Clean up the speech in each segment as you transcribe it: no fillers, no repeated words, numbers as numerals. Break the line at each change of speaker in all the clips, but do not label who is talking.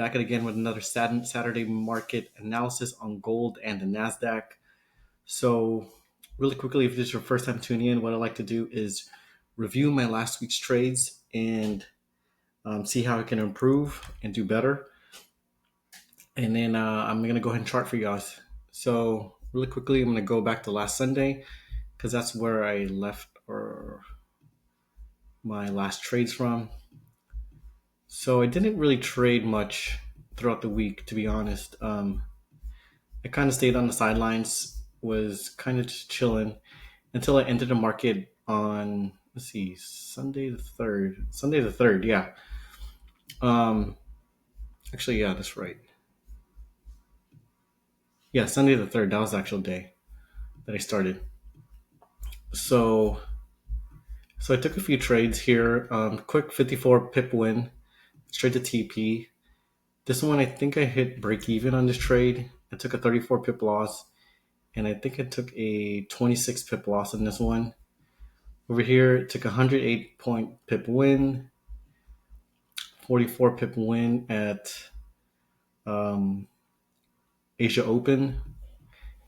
back at again with another Saturday market analysis on gold and the NASDAQ. So, really quickly, if this is your first time tuning in, what I like to do is review my last week's trades and see how I can improve and do better. And then I'm going to go ahead and chart for you guys. So, really quickly, I'm going to go back to last Sunday because that's where I left or my last trades from. So I didn't really trade much throughout the week, to be honest. I kind of stayed on the sidelines, was kind of just chilling until I entered the market on, let's see, Sunday the 3rd. Sunday the 3rd, yeah. Um, Actually, yeah, that's right. Yeah, Sunday the 3rd, that was the actual day that I started. So, so I took a few trades here. Quick 54 pip win, straight to TP. This one, I think I hit break even on this trade. I took a 34 pip loss, and I think I took a 26 pip loss on this one. Over here, it took a 108 point pip win, 44 pip win at um, Asia Open.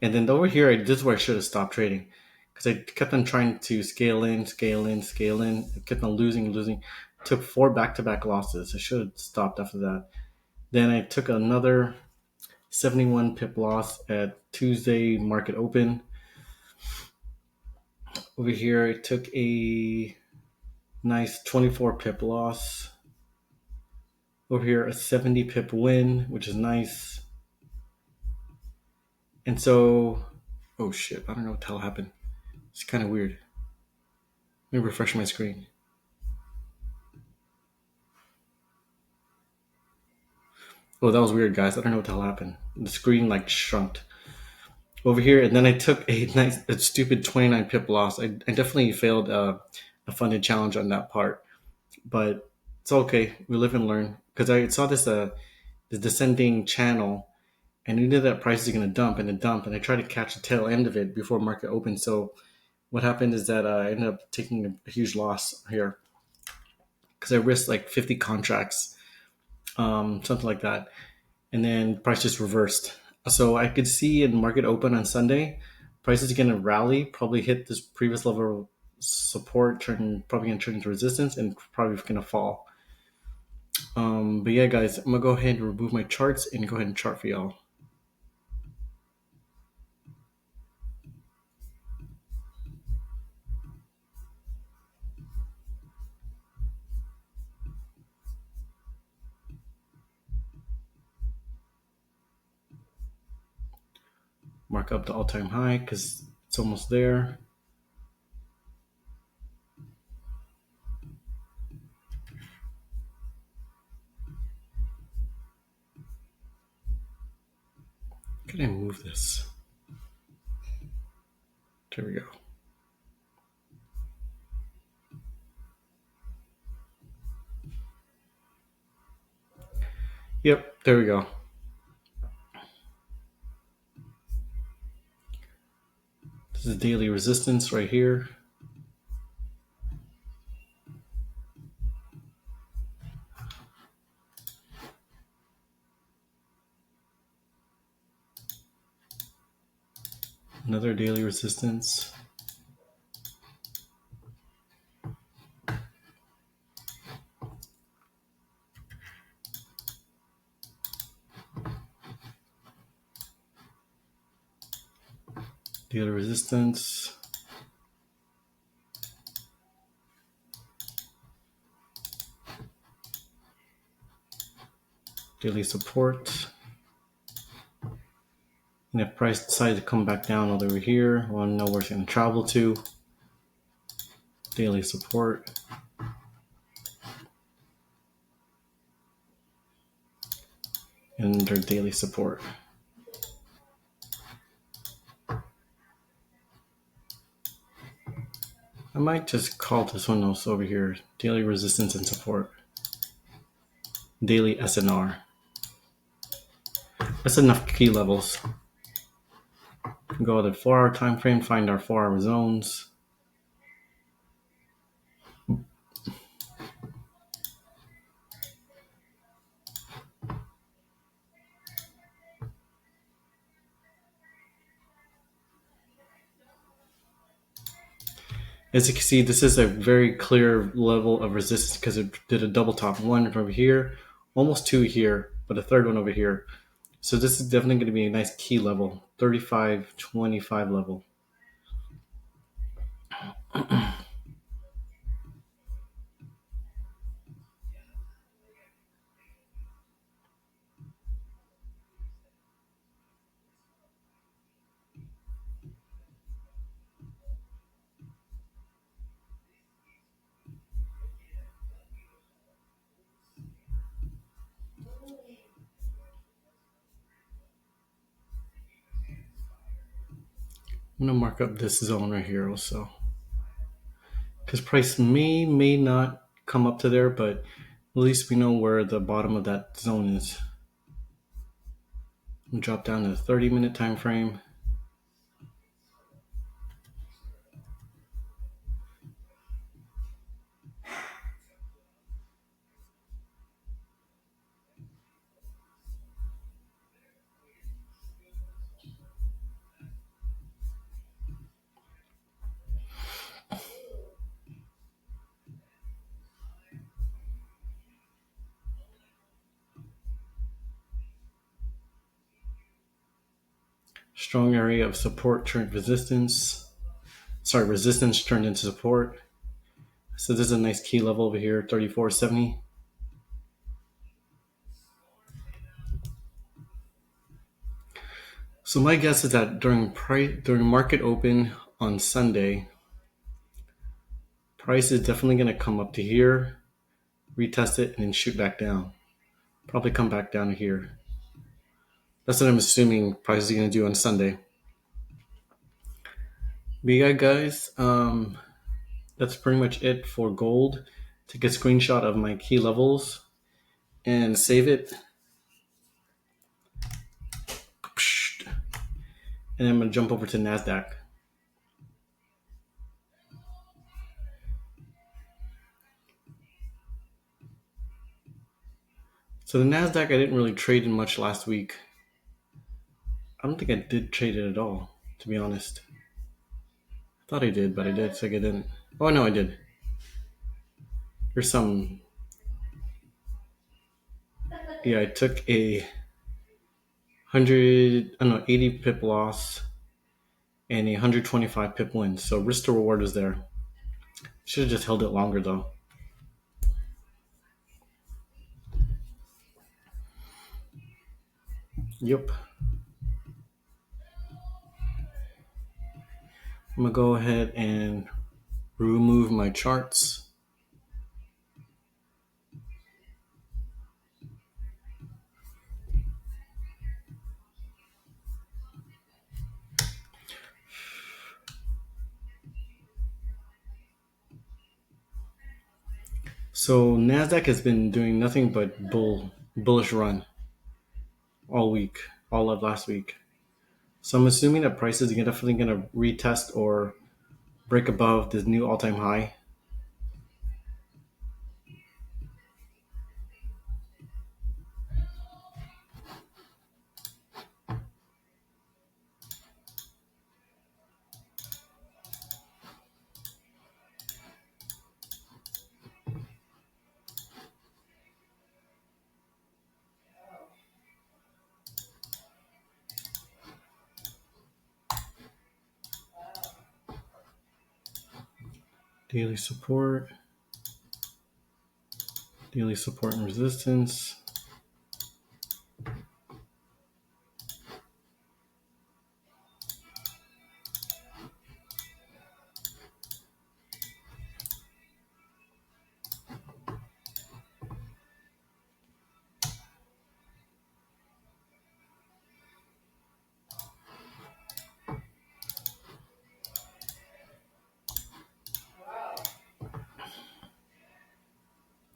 And then over here, this is where I should have stopped trading because I kept on trying to scale in, scale in, scale in. I kept on losing. Took 4 back-to-back losses. I should have stopped after that. Then I took another 71 pip loss at Tuesday Market Open. Over here, I took a nice 24 pip loss. Over here, a 70 pip win, which is nice. And so, oh shit, I don't know what the hell happened. It's kind of weird. Let me refresh my screen. Oh, that was weird, guys. I don't know what the hell happened. The screen like shrunk over here, and then I took a stupid 29 pip loss. I definitely failed a funded challenge on that part, but it's okay. We live and learn. Because I saw this descending channel, and we knew that price is going to dump, and I tried to catch the tail end of it before market opened. So what happened is that I ended up taking a huge loss here because I risked like 50 contracts, something like that, and then price just reversed. So I could see in market open on Sunday, price is going to rally, probably hit this previous level of support, probably going to turn into resistance, and probably going to fall. But yeah, guys, I'm going to go ahead and remove my charts and go ahead and chart for y'all. Mark up the all-time high because it's almost there. Can I move this? There we go. Yep, there we go. This is daily resistance right here. Another daily resistance. Daily resistance. Daily support. And if price decides to come back down all over here, we'll know where it's going to travel to. Daily support. And their daily support. I might just call this one also over here, daily resistance and support. Daily SNR. That's enough key levels. Go to the 4-hour time frame, find our 4-hour zones. As you can see, this is a very clear level of resistance because it did a double top. One over here, almost two here, but a third one over here. So this is definitely going to be a nice key level, 35.25 level. I'm going to mark up this zone right here also. Because price may not come up to there, but at least we know where the bottom of that zone is. I'm going to drop down to the 30-minute time frame. Strong area of support turned resistance. Sorry, resistance turned into support. So this is a nice key level over here, 34.70. So my guess is that during market open on Sunday, price is definitely going to come up to here, retest it, and then shoot back down. Probably come back down to here. That's what I'm assuming price is going to do on Sunday. But yeah, guys, that's pretty much it for gold. Take a screenshot of my key levels and save it. And I'm going to jump over to NASDAQ. So the NASDAQ, I didn't really trade in much last week. I don't think I did trade it at all, to be honest. I thought I did, but I did, so I didn't. Oh, no, I did. There's some. Yeah, I took a 80 pip loss and a 125 pip win. So risk to reward was there. Should have just held it longer though. Yep. I'm gonna go ahead and remove my charts. So NASDAQ has been doing nothing but bullish run all week, all of last week. So I'm assuming that prices are definitely going to retest or break above this new all-time high. Daily support and resistance.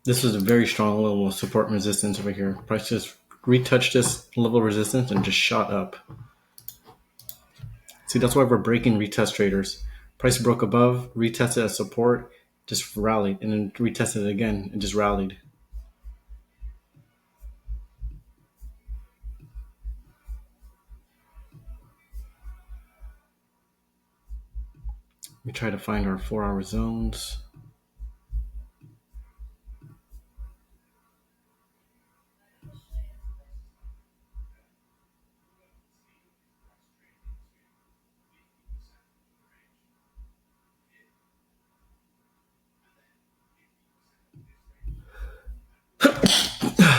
This was a very strong level of support and resistance over here. Price just retouched this level of resistance and just shot up. See, that's why we're breaking retest traders. Price broke above, retested as support, just rallied, and then retested it again and just rallied. We try to find our 4 hour zones.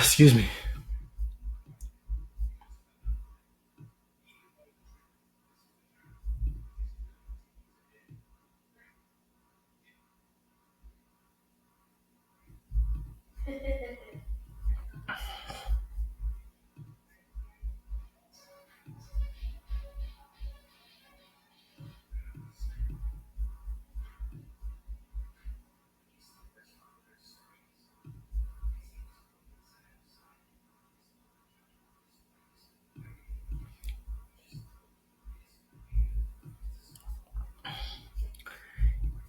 Excuse me.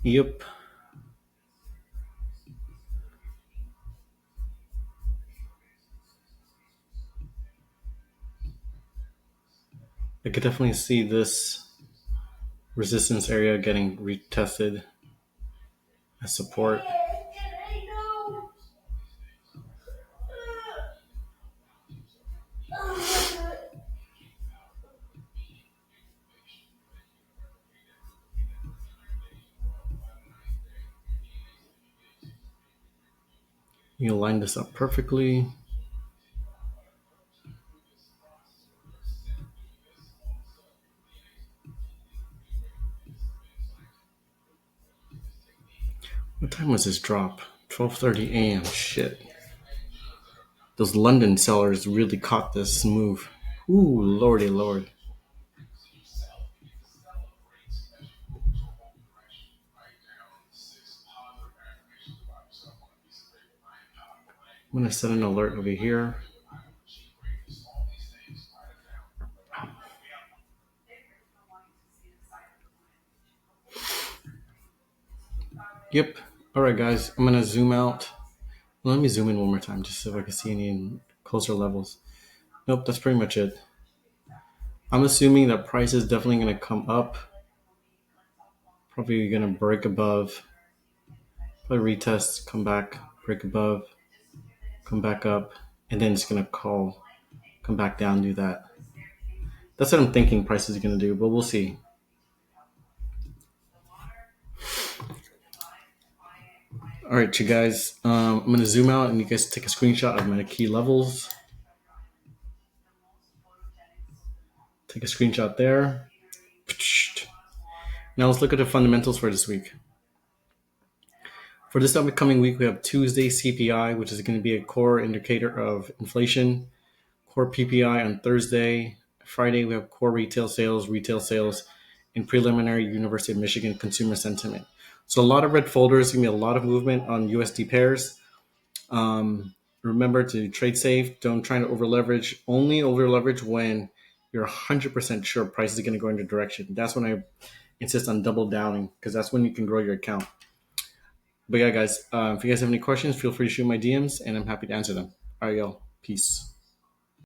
Yep. I could definitely see this resistance area getting retested as support. You line this up perfectly. What time was this drop? 12:30 a.m. Shit. Those London sellers really caught this move. Ooh, lordy lord. I'm gonna set an alert over here. Yep. Alright guys, I'm gonna zoom out. Well, let me zoom in one more time just so I can see any closer levels. Nope, that's pretty much it. I'm assuming that price is definitely gonna come up. Probably gonna break above. Probably retest, come back, break above, come back up, and then it's gonna call, come back down, do that. That's what I'm thinking price is gonna do, but we'll see. All right, you guys. I'm gonna zoom out and you guys take a screenshot of my key levels. Take a screenshot there. Now let's look at the fundamentals for this week. For this upcoming week, we have Tuesday CPI, which is going to be a core indicator of inflation. Core PPI on Thursday. Friday, we have core retail sales, and preliminary University of Michigan consumer sentiment. So a lot of red folders, going to be a lot of movement on USD pairs. Remember to trade safe. Don't try to over leverage. Only over leverage when you're 100% sure price is going to go in the direction. That's when I insist on double downing because that's when you can grow your account. But yeah, guys, if you guys have any questions, feel free to shoot my DMs and I'm happy to answer them. All right, y'all. Peace.